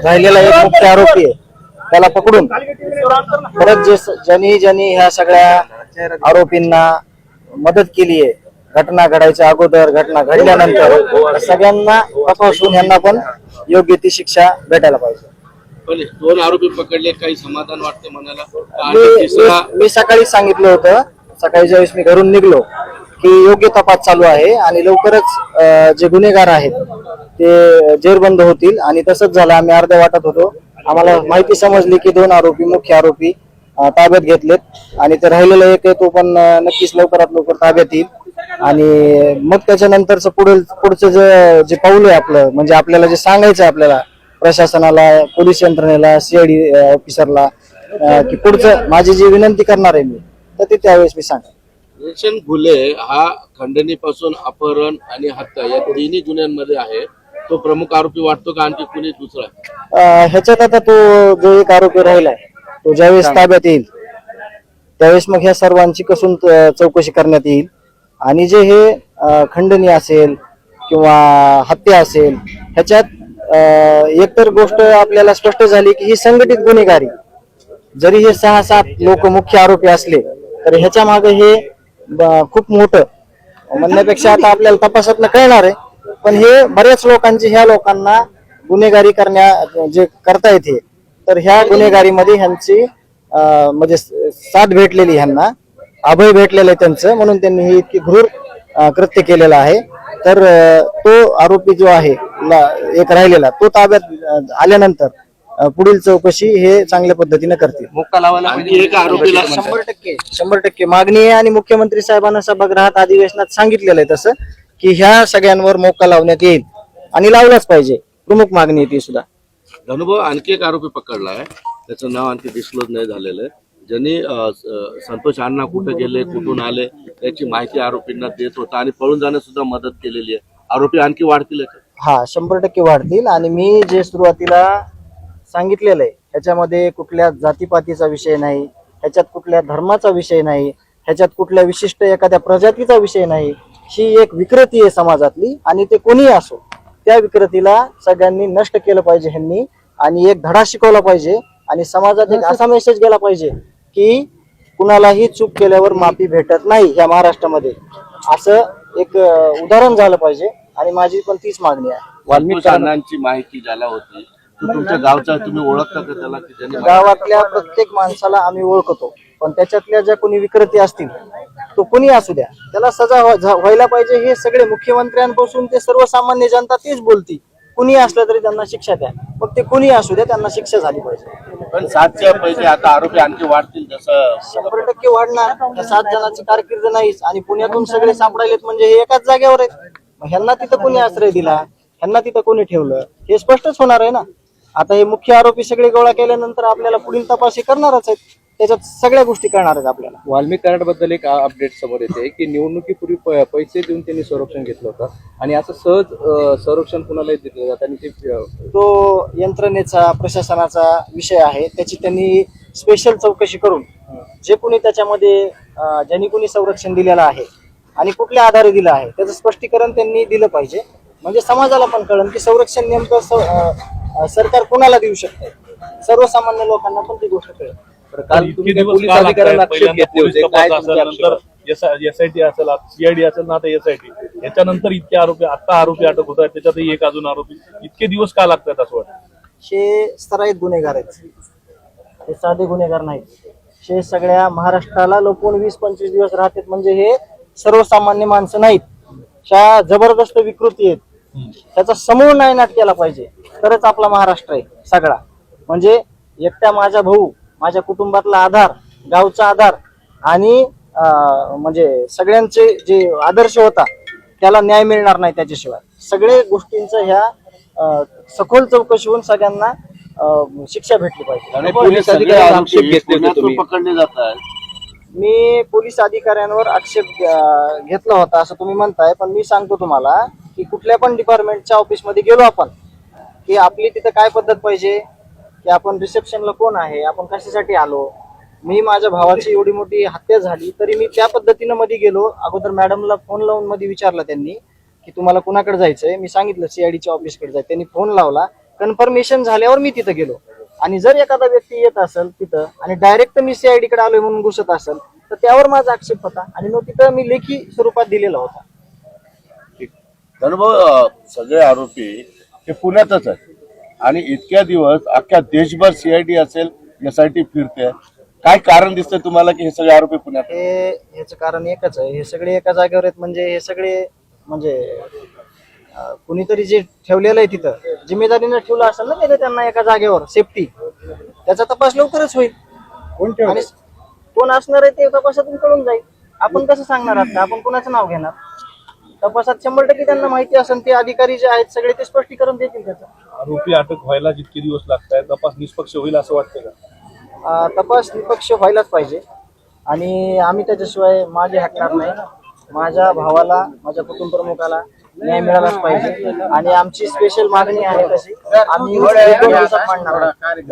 राहिलेला एक मुख्य आरोपी आहे त्याला पकडून परत ज्यांनी ह्या सगळ्या आरोपींना मदत केली आहे घटना घडायच्या अगोदर घटना घडल्यानंतर सगळ्यांना तपासून यांना पण योग्य ती शिक्षा भेटायला पाहिजे. दोन आरोपी पकडले काही समाधान वाटतं मनाला. मी सकाळी सांगितलं होतं सकाळी ज्यावेळेस मी घरून निघलो की योग्य तपास चालू आहे आणि लवकरच जे गुन्हेगार आहेत ते जेरबंद होतील आणि तसंच झालं. आम्ही अर्ध्या वाटत होतो आम्हाला माहिती समजली की दोन आरोपी मुख्य आरोपी ताब्यात घेतलेत आणि ते राहिलेला एक आहे तो पण नक्कीच लवकरात लवकर ताब्यात येईल आणि मग त्याच्यानंतरच पुढचं जे पाऊल आहे आपलं म्हणजे आपल्याला जे सांगायचं आपल्याला प्रशासनाला पोलीस यंत्रणेला सीआयडी ऑफिसरला की पुढचं माझी जी विनंती करणार आहे मी तर ते त्यावेळेस मी सांगेन. गुलशन घुले हा खंडणीपासून अपहरण आणि हत्या या तिन्ही गुन्ह्यांमध्ये आहे. तो प्रमुख आरोपी वाटतो का आणखी कुणी दुसरा? ह्याच्यात आता तो जो एक आरोपी राहिलाय तो ज्यावेळेस ताब्यात येईल त्यावेळेस मग ह्या सर्वांची कसून चौकशी करण्यात येईल आणि जे हे खंडणी असेल किंवा हत्या असेल ह्याच्यात एकतर गोष्ट आपल्याला स्पष्ट झाली की ही संघटित गुन्हेगारी जरी हे 6-7 लोक मुख्य आरोपी असले तर ह्याच्या मागे हे खूप मोठं म्हणण्यापेक्षा आता आपल्याला तपासातलं कळणार आहे पण हे बऱ्याच लोकांची ह्या लोकांना गुन्हेगारी जे करता येते तर ह्या गुन्हेगारीमध्ये ह्यांची म्हणजे साथ भेटलेली ह्यांना अभय भेटलेलं आहे त्यांचं म्हणून त्यांनी हे इतकी क्रूर कृत्य केलेलं आहे. तर तो आरोपी जो आहे एक राहिलेला तो ताब्यात आल्यानंतर पुढील चौकशी हे चांगल्या पद्धतीने करतील. मुक्का लावायला एक आरोपीला 100% मागणी आहे आणि मुख्यमंत्री साहेबांना सभागृहात अधिवेशनात सांगितलेलं आहे तसं की ह्या सगळ्यांवर मोक्का लावण्यात येईल आणि लावलाच पाहिजे. प्रमुख मागणी आहे ती सुद्धा. धनुभाऊ आणखी एक आरोपी पकडलाय त्याचं नाव आणखी डिस्क्लोज नाही झालेलं आहे ज्यांनी संतोष अण्णा कुठे गेले कुठून आले त्याची माहिती आरोपींना देत होता आणि पळून जाण्यास सुद्धा मदत केलेली आहे. आरोपी आणखी वाढतील? हा 100% वाढतील आणि मी जे सुरुवातीला सांगितलेलं आहे ह्याच्यामध्ये कुठल्या जातीपातीचा विषय नाही ह्याच्यात कुठल्या धर्माचा विषय नाही ह्याच्यात कुठल्या विशिष्ट एखाद्या प्रजातीचा विषय नाही. ही एक विकृती आहे समाजातली आणि ते कोणीही असो त्या विकृतीला सगळ्यांनी नष्ट केलं पाहिजे ह्यांनी आणि एक धडा शिकवला पाहिजे आणि समाजात एक असा मेसेज गेला पाहिजे की कुणालाही चूक केल्यावर माफी भेटत नाही ह्या महाराष्ट्रामध्ये असं एक उदाहरण झालं पाहिजे आणि माझी पण तीच मागणी आहे. वाल्मिकी अण्णांची माहिती ज्याला होती तुमच्या गावचा तुम्ही ओळखता का त्याला की ज्यांनी गावातल्या प्रत्येक माणसाला आम्ही ओळखतो पण त्याच्यातल्या ज्या कोणी विकृती असतील तो कोणी असू द्या त्याला सजा व्हायला पाहिजे. हे सगळे मुख्यमंत्र्यांपासून ते सर्वसामान्य जनता तेच बोलती कुणी असलं तरी त्यांना शिक्षा द्या मग ते कुणी असू द्या त्यांना शिक्षा झाली पाहिजे. पण 7च्या पैकी आता आरोपी आणखी वाढतील जसं 100% वाढणार. 7 जणांची कारकीर्द नाहीच आणि पुण्यातून सगळे सापडायलेत म्हणजे हे एकाच जागेवर आहेत. ह्यांना तिथं कोणी आश्रय दिला ह्यांना तिथं कोणी ठेवलं हे स्पष्टच होणार आहे ना. आता हे मुख्य आरोपी सगळे गोळा केल्यानंतर आपल्याला पुढील तपास करणारच आहेत त्याच्यात सगळ्या गोष्टी करणार आहेत आपल्याला. वाल्मिक कराड बद्दल एक अपडेट समोर येते की निवडणुकीपूर्वी पैसे देऊन त्यांनी संरक्षण घेतलं होतं आणि असं सहज संरक्षण कुणालाही दिलं जातं आणि ते तो यंत्रणेचा प्रशासनाचा विषय आहे त्याची त्यांनी स्पेशल चौकशी करून जे कोणी त्याच्यामध्ये ज्यांनी कोणी संरक्षण दिलेलं आहे आणि कुठल्या आधारे दिलं आहे त्याचं स्पष्टीकरण त्यांनी दिलं पाहिजे म्हणजे समाजाला पण कळेल की संरक्षण नेमकं सरकार कोणाला देऊ शकते सर्वसामान्य लोकांना पण ती गोष्ट कळेल. काल तुम्ही पोलीस अधिकाऱ्यांना आक्षेप घेतले होते काय नंतर एसआयटी असेल सीआयडी असेल ना आता एसआयटी याच्यानंतर इतके आरोपी आता आरोपी अटक होत आहेत त्याच्यातही एक अजून आरोपी इतके दिवस का लागतात असं वाटतं? हे सराईत गुन्हेगार आहेत हे साधे गुन्हेगार नाहीत. हे सगळ्या महाराष्ट्राला लपून 20-25 दिवस राहतात म्हणजे हे सर्वसामान्य माणसं नाहीत. ह्या जबरदस्त विकृती आहेत त्याचा समूळ नायनाट केला पाहिजे तरच आपला महाराष्ट्र आहे सगळा. म्हणजे एकट्या माझा भाऊ माझ्या कुटुंबातला आधार गावचा आधार आणि म्हणजे सगळ्यांचे जे आदर्श होता त्याला न्याय मिळणार नाही त्याच्याशिवाय. सगळे गोष्टींचं ह्या सखोल चौकशी होऊन सगळ्यांना शिक्षा भेटली पाहिजे. पोलीस अधिकारी आक्षेप घेतले होते पकडले जातात. मी पोलीस अधिकाऱ्यांवर आक्षेप घेतला होता असं तुम्ही म्हणताय पण मी सांगतो तुम्हाला की कुठल्या पण डिपार्टमेंटच्या ऑफिसमध्ये गेलो आपण की आपली तिथं काय पद्धत पाहिजे की आपण रिसेप्शनला कोण आहे आपण कशासाठी आलो. मी माझ्या भावाची एवढी मोठी हत्या झाली तरी मी त्या पद्धतीनं मध्ये गेलो. अगोदर मॅडमला फोन लावून मध्ये विचारलं त्यांनी की तुम्हाला कुणाकडे जायचंय. मी सांगितलं सीआयडीच्या ऑफिसकडे जाय. त्यांनी फोन लावला कन्फर्मेशन झाल्यावर मी तिथं गेलो. आणि जर एखादा व्यक्ती येत असेल तिथं आणि डायरेक्ट मी CID कडे आलोय म्हणून घुसत असेल तर त्यावर माझा आक्षेप होता आणि मग तिथं मी लेखी स्वरूपात दिलेला होता. धनुभाऊ, सगळे आरोपी हे पुण्यातच आहेत आणि इतक्या दिवस अख्ख्या देशभर CID असेल SIT फिरते. काय कारण दिसतंय तुम्हाला की हे सगळे आरोपी पुण्यात आहेत? ह्याचं कारण एकच आहे, हे सगळे एका जागेवर आहेत. म्हणजे हे सगळे म्हणजे कुणीतरी जे ठेवलेलं आहे तिथं जिम्मेदारीने ठेवलं असेल ना त्याने त्यांना एका जागेवर सेफ्टी, त्याचा तपास लवकरच होईल. आणि कोण असणार आहे ते तपासातून कळून जाईल. आपण कसं सांगणार आता, आपण कोणाचं नाव घेणार? तपासात 100% त्यांना माहिती असेल, ते अधिकारी जे आहेत सगळे ते स्पष्टीकरण देतील त्याचं. आरोपी अटक व्हायला जितके दिवस लागत आहेत तपास निष्पक्ष होईल असं वाटतं का? तपास निष्पक्ष व्हायलाच पाहिजे आणि आम्ही त्याच्याशिवाय मागे हटणार नाही. माझ्या भावाला, माझ्या कुटुंब प्रमुखाला न्याय मिळालाच पाहिजे आणि आमची स्पेशल मागणी आहे तशी आम्ही 1-2 दिवसात मांडणार आहोत.